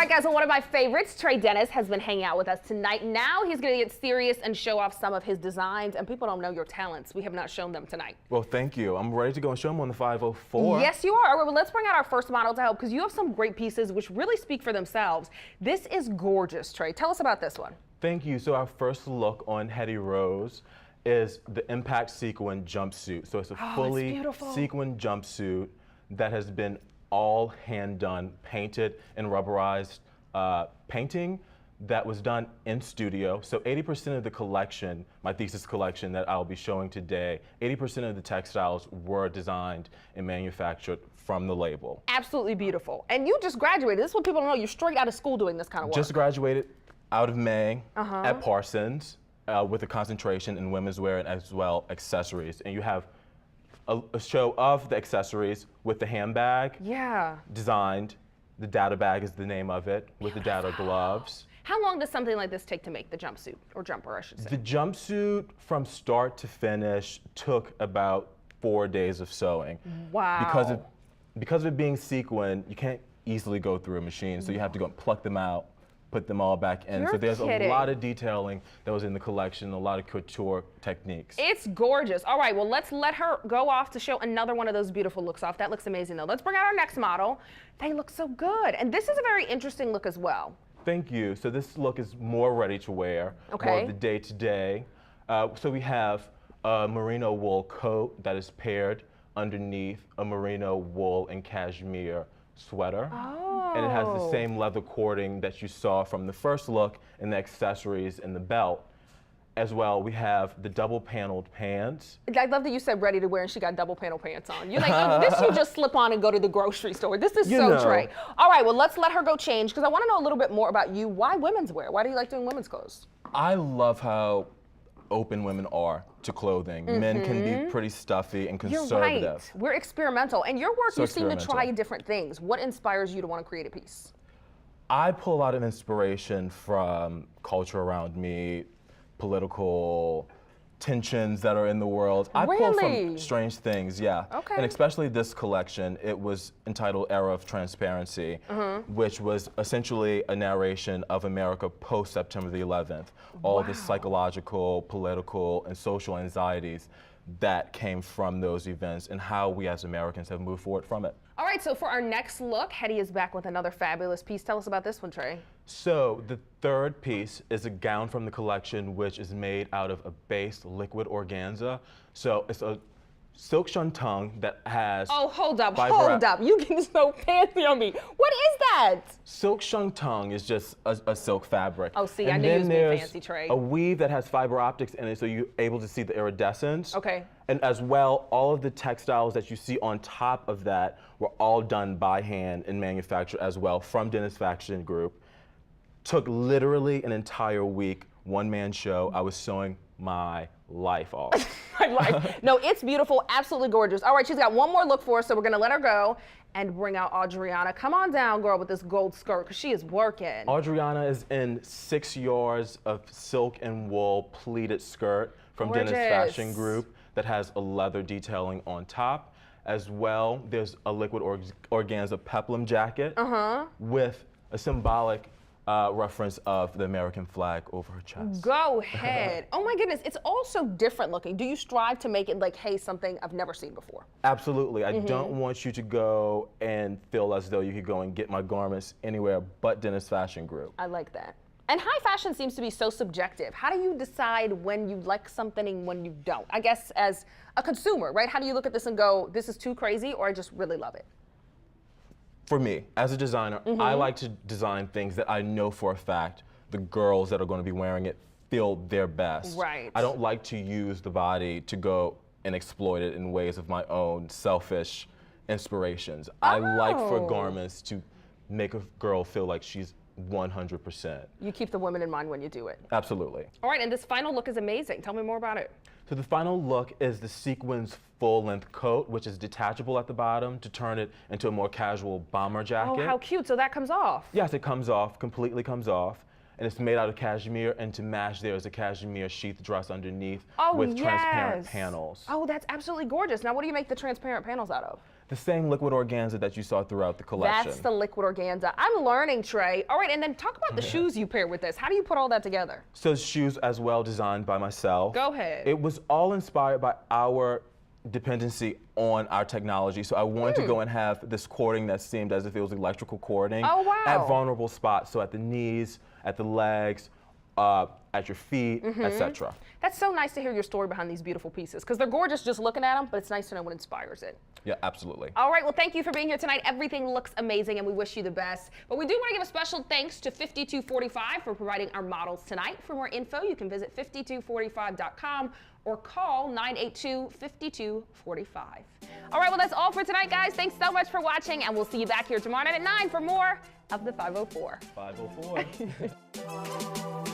right, guys, well, one of my favorites, Trey Denis, has been hanging out with us tonight. Now he's going to get serious and show off some of his designs, and people don't know your talents. We have not shown them tonight. Well, thank you. I'm ready to go and show them on the 504. Yes, you are. All right, well, let's bring out our first model to help, because you have some great pieces which really speak for themselves. This is gorgeous, Trey. Tell us about this one. Thank you. So our first look on Hetty Rose is the impact sequin jumpsuit. So it's a fully sequin jumpsuit that has been all hand done, painted and rubberized painting that was done in studio. So 80% of the collection, my thesis collection that I'll be showing today, 80% of the textiles were designed and manufactured from the label. Absolutely beautiful. And you just graduated. This is what people don't know. You're straight out of school doing this kind of work. Just graduated out of May at Parsons with a concentration in women's wear and as well accessories. And you have a show of the accessories with the handbag. Yeah. Designed. The data bag is the name of it, with the data gloves. How long does something like this take to make, the jumpsuit, or jumper, I should say? The jumpsuit from start to finish took about 4 days of sewing. Wow. Because of it being sequin, you can't easily go through a machine, so you have to go and pluck them out, put them all back in. So there's a lot of detailing that was in the collection, a lot of couture techniques. It's gorgeous. All right, well, let's let her go off to show another one of those beautiful looks off. That looks amazing, though. Let's bring out our next model. They look so good. And this is a very interesting look as well. Thank you. So this look is more ready to wear, more of the day-to-day. So we have a merino wool coat that is paired underneath a merino wool and cashmere sweater. And it has the same leather cording that you saw from the first look and the accessories and the belt. As well, we have the double paneled pants. I love that you said ready to wear and she got double panel pants on. You're like, oh, this you just slip on and go to the grocery store. This is Trey. All right, well, let's let her go change, because I want to know a little bit more about you. Why women's wear? Why do you like doing women's clothes? I love how open women are to clothing. Men can be pretty stuffy and conservative. You're right. We're experimental. And your work, you seem to try different things. What inspires you to want to create a piece? I pull a lot of inspiration from culture around me, political tensions that are in the world. I pull from strange things, And especially this collection, it was entitled Era of Transparency, which was essentially a narration of America post-September the 11th. All the psychological, political, and social anxieties that came from those events and how we as Americans have moved forward from it. All right, so for our next look, Hetty is back with another fabulous piece. Tell us about this one, Trey. So the third piece is a gown from the collection which is made out of a base liquid organza. So it's a silk shantung that has hold up. You getting so fancy on me. What is that? Silk shantung is just a silk fabric. Oh, see, I knew you was being fancy, Trey. A weave that has fiber optics in it, so you're able to see the iridescence. Okay. And as well, all of the textiles that you see on top of that were all done by hand and manufactured as well from Denis Fashion Group. Took literally an entire week, one-man show. I was sewing my life off. My life. No, it's beautiful, absolutely gorgeous. All right, she's got one more look for us, so we're gonna let her go and bring out Adriana. Come on down, girl, with this gold skirt, because she is working. Adriana is in 6 yards of silk and wool pleated skirt from Denis Fashion Group that has a leather detailing on top. As well, there's a liquid organza peplum jacket with a symbolic reference of the American flag over her chest. Go ahead. Oh my goodness, it's all so different looking. Do you strive to make it like, hey, something I've never seen before? Absolutely. I don't want you to go and feel as though you could go and get my garments anywhere but Denis Fashion Group. I like that. And high fashion seems to be so subjective. How do you decide when you like something and when you don't? I guess as a consumer, right? How do you look at this and go, this is too crazy, or I just really love it? For me, as a designer, I like to design things that I know for a fact the girls that are going to be wearing it feel their best. Right. I don't like to use the body to go and exploit it in ways of my own selfish inspirations. I like for garments to make a girl feel like she's 100%. You keep the women in mind when you do it. Absolutely. All right, and this final look is amazing. Tell me more about it. So the final look is the sequins full-length coat, which is detachable at the bottom to turn it into a more casual bomber jacket. Oh, how cute. So that comes off. Yes, it comes off, completely comes off. and it's made out of cashmere, and to match there's a cashmere sheath dress underneath with yes. transparent panels. Oh, that's absolutely gorgeous. Now, what do you make the transparent panels out of? The same liquid organza that you saw throughout the collection. That's the liquid organza. I'm learning, Trey. All right, and then talk about the shoes you pair with this. How do you put all that together? So shoes as well, designed by myself. Go ahead. It was all inspired by our dependency on our technology. So I wanted to go and have this cording that seemed as if it was electrical cording at vulnerable spots. So at the knees, at the legs, at your feet, etc. That's so nice to hear your story behind these beautiful pieces, because they're gorgeous just looking at them, but it's nice to know what inspires it. Yeah, absolutely. All right, well, thank you for being here tonight. Everything looks amazing, and we wish you the best. But we do want to give a special thanks to 5245 for providing our models tonight. For more info, you can visit 5245.com or call 982-5245. All right, well, that's all for tonight, guys. Thanks so much for watching, and we'll see you back here tomorrow night at 9 for more of the 504. 504.